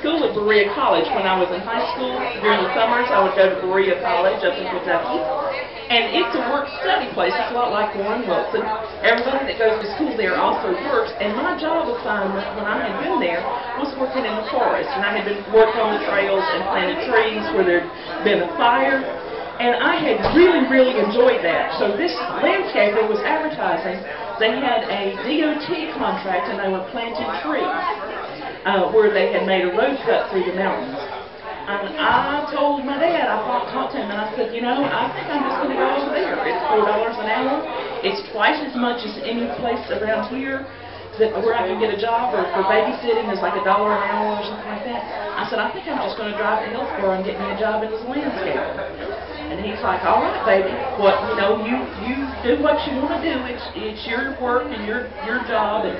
school at Berea College when I was in high school. During the summers, I would go to Berea College up in Kentucky. And it's a work-study place. It's a lot like Warren Wilson. Everybody that goes to school there also works. And my job assignment when I had been there was working in the forest. And I had been working on the trails and planted trees where there had been a fire. And I had really, really enjoyed that. So this landscaper was advertising. They had a DOT contract and they were planting trees where they had made a road cut through the mountains. And I told my dad, I talked to him, and I said, you know, I think I'm just going to go over there. It's $4 an hour. It's twice as much as any place around here where I can get a job, or for babysitting is like $1 an hour or something like that. I said, I think I'm just going to drive to Hillsboro and get me a job as a landscaper. And he's like, all right, baby. Well, you know, you do what you want to do. It's your work and your job. And,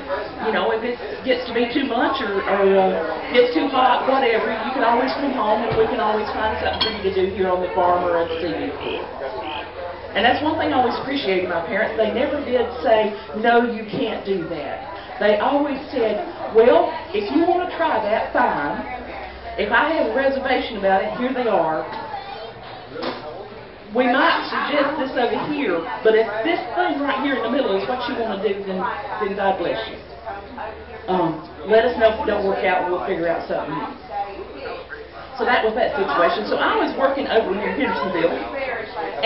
you know, if it gets to be too much or gets too hot, whatever, you can always come home and we can always find something for you to do here on the farm or at the CBP. And that's one thing I always appreciated my parents. They never did say, no, you can't do that. They always said, well, if you want to try that, fine. If I have a reservation about it, here they are. We might suggest this over here, but if this thing right here in the middle is what you want to do, then God bless you. Let us know if it don't work out, and we'll figure out something new. So that was that situation. So I was working over near Hendersonville,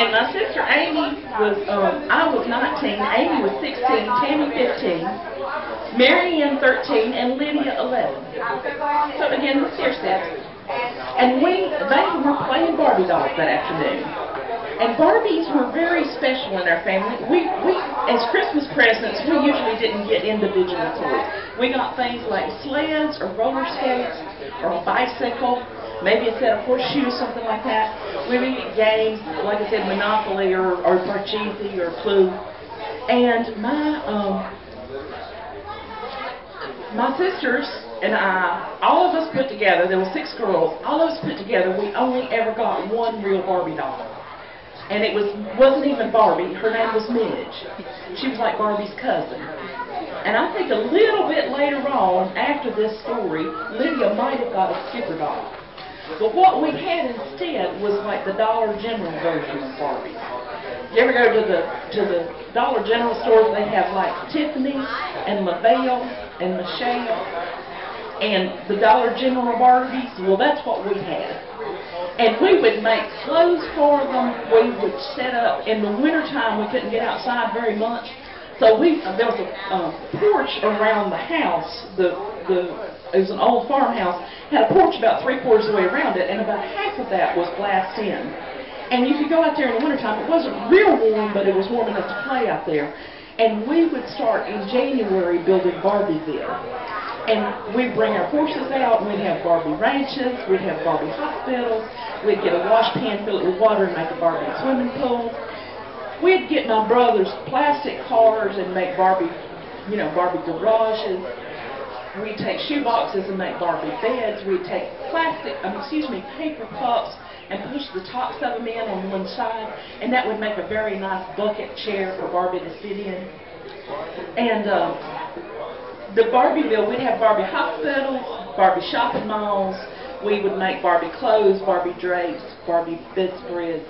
and my sister Amy was, I was 19, Amy was 16, Tammy 15, Mary Ann 13, and Lydia 11. So again, the stair steps. And they were playing Barbie dolls that afternoon. And Barbies were very special in our family. We as Christmas presents, we usually didn't get individual toys. We got things like sleds or roller skates or a bicycle, maybe a set of horseshoes, something like that. We would get games, like I said, Monopoly or Parcheesi or Clue. And my sisters and I, all of us put together, there were 6 girls, all of us put together, we only ever got one real Barbie doll. And it wasn't even Barbie, her name was Midge. She was like Barbie's cousin. And I think a little bit later on, after this story, Lydia might have got a Skipper doll. But what we had instead was like the Dollar General version of Barbie. You ever go to the Dollar General stores, they have like Tiffany and LaBelle and Michelle and the Dollar General Barbies. Well, that's what we had. And we would make clothes for them. We would set up. In the wintertime, we couldn't get outside very much. So there was a porch around the house. It was an old farmhouse. Had a porch about 3/4 of the way around it, and about half of that was glassed in. And you could go out there in the wintertime. It wasn't real warm, but it was warm enough to play out there. And we would start in January building Barbieville. And we'd bring our horses out, and we'd have Barbie ranches, we'd have Barbie hospitals, we'd get a wash pan, fill it with water, and make a Barbie swimming pool. We'd get my brother's plastic cars and make Barbie garages. We'd take shoe boxes and make Barbie beds. We'd take paper cups and push the tops of them in on one side, and that would make a very nice bucket chair for Barbie to sit in. And the Barbieville, we'd have Barbie hospitals, Barbie shopping malls. We would make Barbie clothes, Barbie drapes, Barbie bedspreads.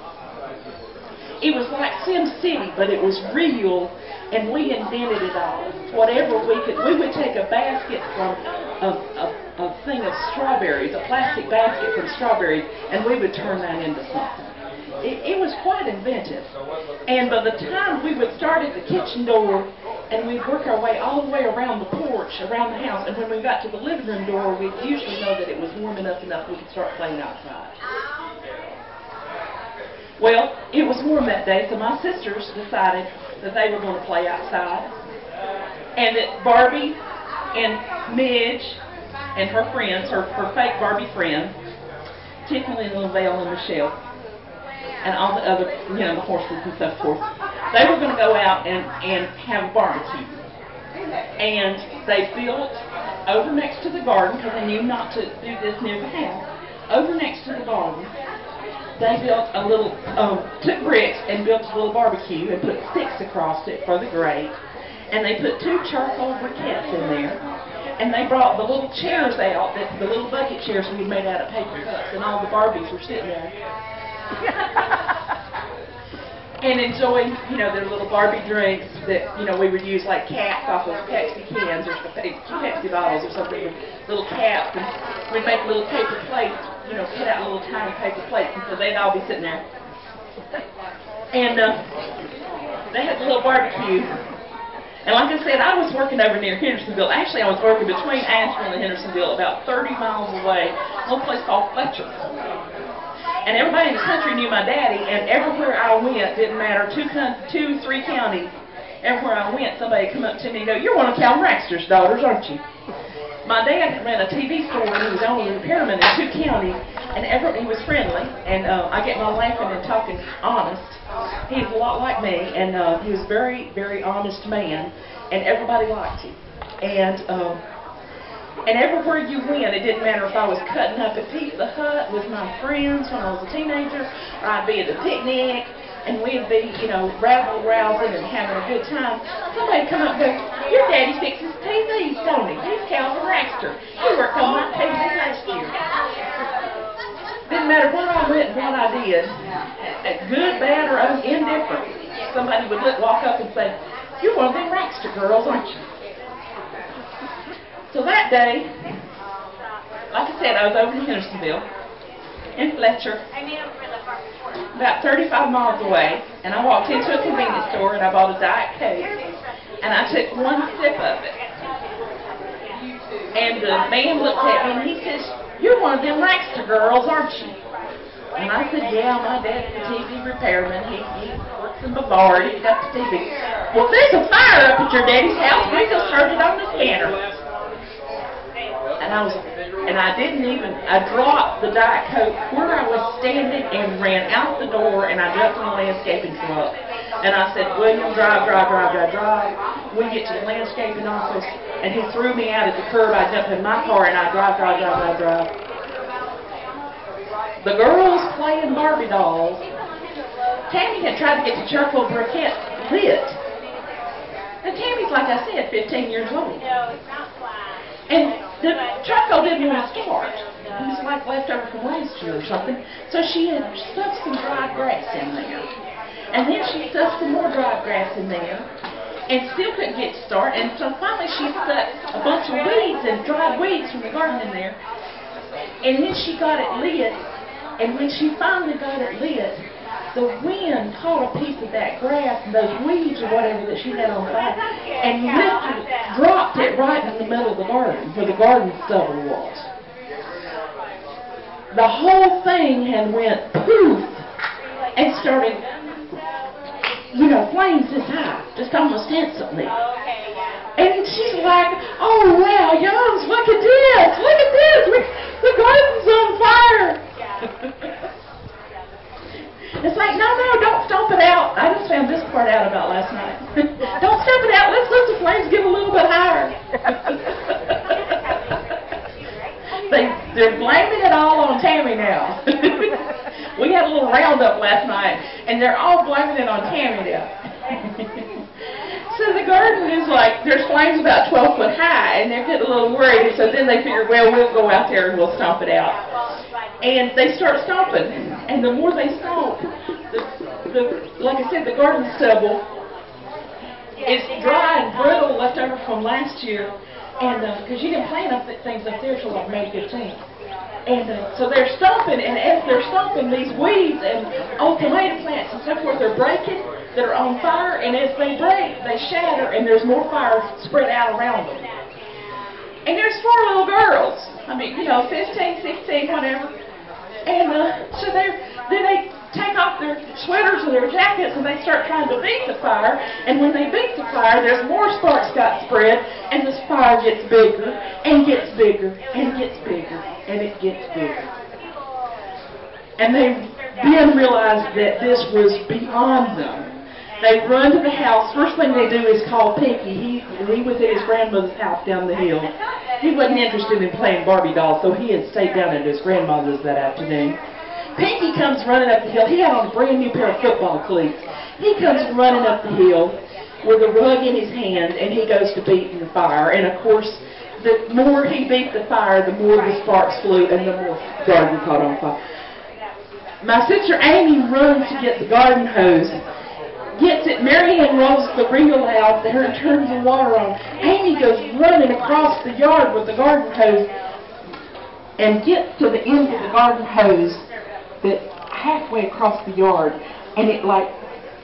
It was like Sim City, but it was real, and we invented it all. Whatever we would take a basket from a thing of strawberries, a plastic basket from strawberries, and we would turn that into something. It was quite inventive. And by the time we would start at the kitchen door, and we'd work our way all the way around the porch, around the house, and when we got to the living room door, we'd usually know that it was warm enough we could start playing outside. Well, it was warm that day, so my sisters decided that they were going to play outside, and that Barbie and Midge and her friends, her fake Barbie friends, Tiffany and LaBelle and Michelle, and all the other, the horses and so forth, they were going to go out and have a barbecue. And they built over next to the garden, because they knew not to do this near the house, over next to the garden, they built a little, took bricks and built a little barbecue and put sticks across it for the grate. And they put 2 charcoal briquettes in there. And they brought the little chairs out, the little bucket chairs we made out of paper cups, and all the Barbies were sitting there. And enjoying, you know, their little Barbie drinks that, you know, we would use like caps off of Pepsi cans or Pepsi bottles or something with little caps. And we'd make little paper plates, you know, cut out little tiny paper plates, and so they'd all be sitting there. And they had the little barbecue. And like I said, I was working over near Hendersonville. Actually, I was working between Asheville and Hendersonville, about 30 miles away, a little place called Fletcher. And everybody in the country knew my daddy, and everywhere I went, didn't matter, 2, 3 counties, everywhere I went, somebody would come up to me and go, "You're one of Cal Raxter's daughters, aren't you?" My dad ran a TV store when he was only a repairman in 2 counties, and he was friendly, and I get my laughing and talking honest. He's a lot like me, and he was a very, very honest man, and everybody liked him. And everywhere you went, it didn't matter if I was cutting up at Pizza Hut with my friends when I was a teenager, or I'd be at a picnic, and we'd be, you know, rabble-rousing and having a good time. Somebody'd come up and go, "Your daddy fixes TVs, don't he? He's Cal Raxter. He worked on my TV last year." Didn't matter where I went and what I did, good, bad, or indifferent, somebody would walk up and say, "You're one of them Raxter girls, aren't you?" So that day, like I said, I was over in Hendersonville, in Fletcher, about 35 miles away, and I walked into a convenience store and I bought a Diet Coke, and I took 1 sip of it. And the man looked at me and he says, "You're one of them Raxter girls, aren't you?" And I said, "Yeah, my dad's a TV repairman. He works in Bavard. He's got the TV." "Well, there's a fire up at your daddy's house. We just heard it on the scanner." And I dropped the Diet Coke where I was standing and ran out the door, and I jumped in the landscaping truck. And I said, "William, drive. We get to the landscaping office," and he threw me out at the curb. I jumped in my car, and I drive. The girls playing Barbie dolls. Tammy had tried to get the charcoal briquette lit. And Tammy's, like I said, 15 years old. And the charcoal didn't want to start. It was like leftover from last year or something. So she had stuffed some dried grass in there. And then she stuffed some more dried grass in there. And still couldn't get to start. And so finally she stuck a bunch of weeds and dried weeds from the garden in there. And then she got it lit. And when she finally got it lit, the wind caught a piece of that grass and those weeds or whatever that she had on fire and dropped it right in the middle of the garden where the garden stubble was. The whole thing had went poof and started, you know, flames this high, just almost instantly. And she's like, "Oh wow, Youngs, look at this, the garden's on fire." It's like, no, don't stomp it out. I just found this part out about last night. Don't stomp it out. Let's let the flames get a little bit higher. They're blaming it all on Tammy now. We had a little roundup last night, and they're all blaming it on Tammy now. So the garden is like, there's flames about 12 foot high, and they're getting a little worried, and so then they figure, well, we'll go out there and we'll stomp it out. And they start stomping, and the more they stomp, like I said, the garden stubble is dry and brittle left over from last year, and because you didn't plant up things up there till like May 15th. And so they're stomping, and as they're stomping, these weeds and old tomato plants and so forth are breaking, that are on fire, and as they break, they shatter, and there's more fire spread out around them. And there's 4 little girls, I mean, you know, 15, 16, whatever. And so then they take off their sweaters and their jackets and they start trying to beat the fire. And when they beat the fire, there's more sparks got spread, and this fire gets bigger and gets bigger and gets bigger and it gets bigger. And they then realized that this was beyond them. They run to the house. First thing they do is call Pinky. He was at his grandmother's house down the hill. He wasn't interested in playing Barbie dolls, so he had stayed down at his grandmother's that afternoon. Pinky comes running up the hill. He had on a brand new pair of football cleats. He comes running up the hill with a rug in his hand, and he goes to beating the fire. And of course, the more he beat the fire, the more the sparks flew, and the more the garden caught on fire. My sister Amy runs to get the garden hose, gets it. Mary Ann rolls the reel out there and turns the water on. Amy goes running across the yard with the garden hose and gets to the end of the garden hose that halfway across the yard, and it like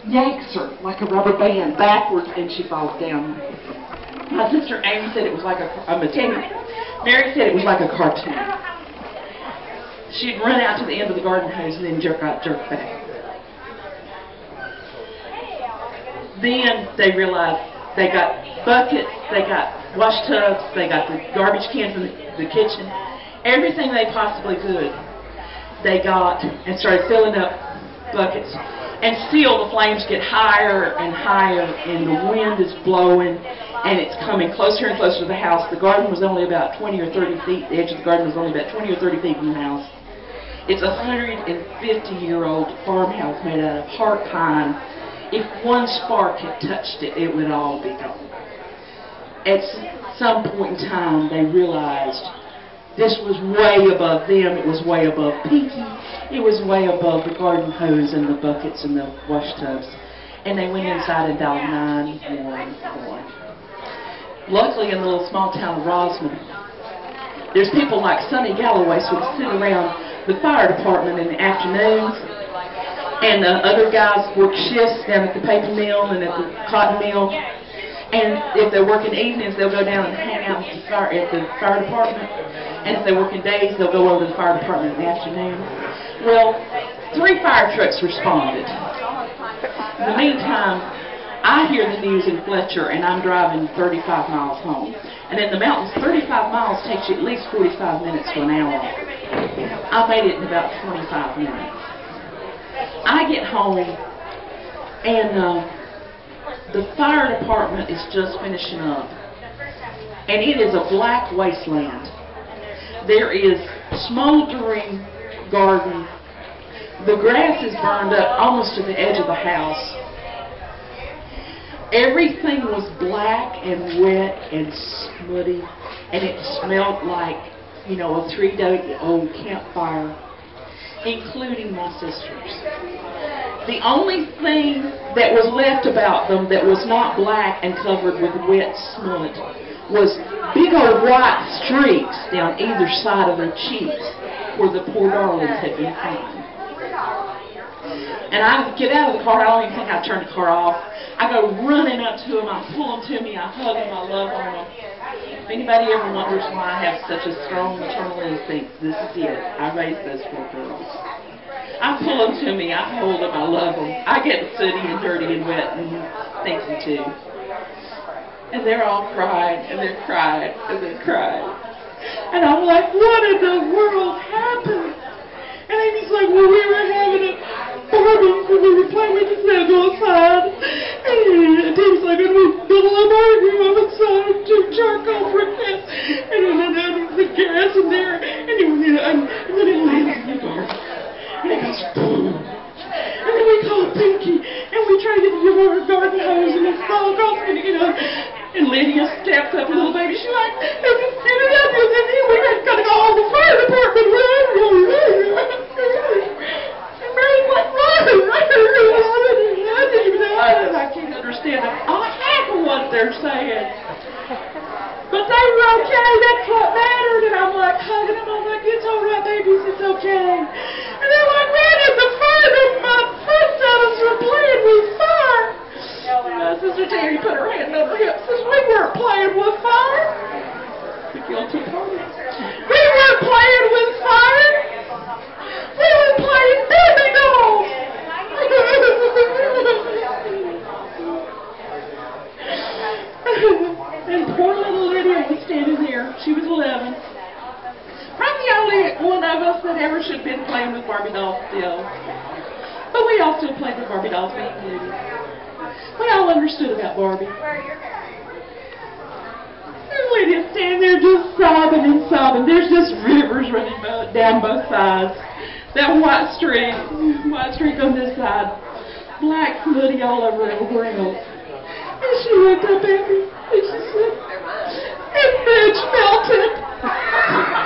yanks her like a rubber band backwards, and she falls down. My sister Amy said it was like Mary said it was like a cartoon. She'd run out to the end of the garden hose and then jerk back. Then they realized they got buckets, they got wash tubs, they got the garbage cans in the kitchen, everything they possibly could. They got and started filling up buckets. And still the flames get higher and higher, and the wind is blowing, and it's coming closer and closer to the house. The garden was only about 20 or 30 feet. The edge of the garden was only about 20 or 30 feet from the house. It's a 150-year-old farmhouse made out of heart pine. If one spark had touched it, it would all be gone. At some point in time, they realized this was way above them. It was way above Pinky. It was way above the garden hose and the buckets and the wash tubs. And they went inside and dialed 911. Luckily, in the little small town of Rosman, there's people like Sonny Galloway who would sit around the fire department in the afternoons. And the other guys work shifts down at the paper mill and at the cotton mill. And if they're working evenings, they'll go down and hang out at the fire department. And if they're working days, they'll go over to the fire department in the afternoon. Well, 3 fire trucks responded. In the meantime, I hear the news in Fletcher, and I'm driving 35 miles home. And in the mountains, 35 miles takes you at least 45 minutes to an hour. I made it in about 25 minutes. I get home, and the fire department is just finishing up. And it is a black wasteland. There is smoldering garden. The grass is burned up almost to the edge of the house. Everything was black and wet and smutty, and it smelled like, you know, a 3-day-old campfire, including my sisters. The only thing that was left about them that was not black and covered with wet smut was big old white streaks down either side of their cheeks where the poor darlings had been found. And I get out of the car. I don't even think I turned the car off. I go running up to them. I pull them to me. I hug them. I love on them. If anybody ever wonders why I have such a strong maternal instinct, this is it. I raised those 4 girls. I pull them to me. I hold them. I love them. I get sooty and dirty and wet and stinky too. And they're all crying, and they're crying, and they're crying. And I'm like, what in the world happened? And Amy's like, well, we were having a Barbie, and we were playing with the sand outside. And Dave's like, and we built a little Barbie outside to charcoal briquettes. And then there was the gas in there. And then it lands in the garden. And it goes, boom. And then we call it Pinky. And we try to get the garden hose, and it's all gone, you know. And Lydia steps up, little baby. She's like, we got to call the fire department. And Mary's like, I can't understand half of what they're saying. But they were okay. That's what mattered. And I'm like hugging them. I'm like, it's all right, babies. It's okay. And they're like, man, at the fire, my first fellas were playing with fire. And Sister Terry put her hand on her hip and says, we weren't playing with fire. The guilty party. We weren't playing with fire. We were playing baby dolls. And poor little Lydia was standing there. She was 11. Probably the only one of us that ever should have been playing with Barbie dolls still. But we all still played with Barbie dolls, me and Lydia. We all understood about Barbie. And Lydia's standing there just sobbing and sobbing. There's just rivers running down both sides. That white streak on this side. Black smutty all over her grills. And she looked up at me and she said, and Midge melted.